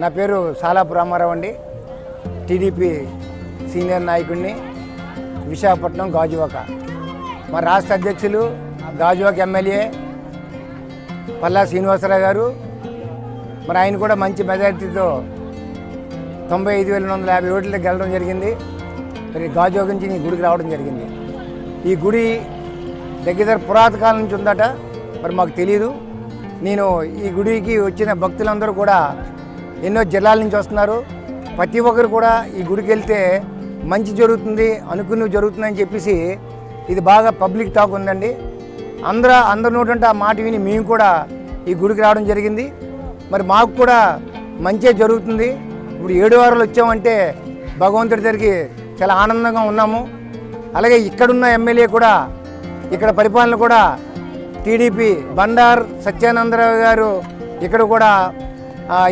నా పేరు సాలాపు రామారావు అండి. టీడీపీ సీనియర్ నాయకుడిని, విశాఖపట్నం గాజువాక. మా రాష్ట్ర అధ్యక్షులు గాజువాక ఎమ్మెల్యే పల్లా శ్రీనివాసరావు గారు, మరి ఆయన కూడా మంచి మెజారిటీతో 95,150 ఓట్లతో గెలవడం జరిగింది. మరి గాజువాక నుంచి ఈ గుడికి రావడం జరిగింది. ఈ గుడి దగ్గర పురాతన కాలం నుంచి ఉందట, మరి మాకు తెలియదు. నేను ఈ గుడికి వచ్చిన భక్తులందరూ కూడా ఎన్నో జిల్లాల నుంచి వస్తున్నారు. ప్రతి ఒక్కరు కూడా ఈ గుడికి వెళ్తే మంచి జరుగుతుంది, అనుకున్నవి జరుగుతుందని చెప్పేసి ఇది బాగా పబ్లిక్ టాక్ ఉందండి. అందరు నోటంటే ఆ మాట విని మేము కూడా ఈ గుడికి రావడం జరిగింది. మరి మాకు కూడా మంచే జరుగుతుంది. ఇప్పుడు 7 వారాలు వచ్చామంటే భగవంతుడి దగ్గరికి చాలా ఆనందంగా ఉన్నాము. అలాగే ఇక్కడున్న ఎమ్మెల్యే కూడా, ఇక్కడ పరిపాలన కూడా టీడీపీ బండారు సత్యానందరావు గారు ఇక్కడ కూడా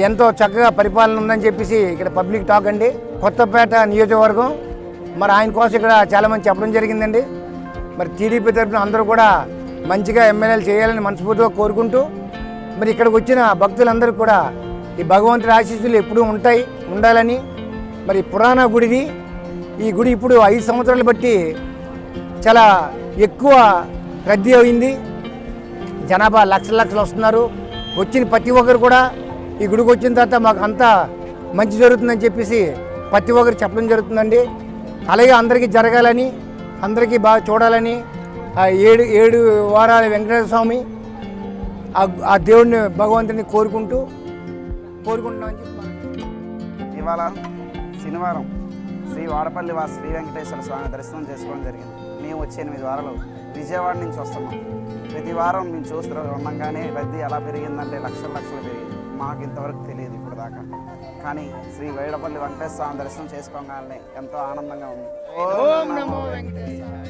ఎంతో చక్కగా పరిపాలన ఉందని చెప్పేసి ఇక్కడ పబ్లిక్ టాక్ అండి. కొత్తపేట నియోజకవర్గం, మరి ఆయన కోసం ఇక్కడ చాలామంది చెప్పడం జరిగిందండి. మరి టీడీపీ తరఫున అందరూ కూడా మంచిగా ఎమ్మెల్యేలు చేయాలని మనస్ఫూర్తిగా కోరుకుంటూ, మరి ఇక్కడికి వచ్చిన భక్తులందరూ కూడా ఈ భగవంతుడి ఆశీస్సులు ఎప్పుడూ ఉండాలని. మరి పురాణ గుడిది ఈ గుడి ఇప్పుడు 5 సంవత్సరాలు బట్టి చాలా ఎక్కువ రద్దీ అయింది. జనాభా లక్షలు వస్తున్నారు. వచ్చిన ప్రతి ఒక్కరు కూడా ఈ గుడికి వచ్చిన తర్వాత మాకు అంతా మంచి జరుగుతుందని చెప్పేసి ప్రతి ఒక్కరు చెప్పడం జరుగుతుందండి. అలాగే అందరికీ జరగాలని, అందరికీ బాగా చూడాలని 7 వారాల వెంకటేశ్వర స్వామి ఆ దేవుడిని భగవంతుని కోరుకుంటున్నామని చెప్పి. ఇవాళ శనివారం శ్రీ వాడపల్లి శ్రీ వెంకటేశ్వర స్వామి దర్శనం చేసుకోవడం జరిగింది. మేము వచ్చే 8 వారాలు విజయవాడ నుంచి వస్తున్నాం. ప్రతి వారం మేము చూస్తూ ఉండగానే రద్దీ ఎలా పెరిగిందంటే లక్షలు పెరిగింది. మాకు ఇంతవరకు తెలియదు ఇప్పుడు దాకా. కానీ శ్రీ వాడపల్లి వెంకటేశ్వర స్వామి దర్శనం చేసుకోగానే ఎంతో ఆనందంగా ఉంది. ఓం నమో వెంకటేశాయ.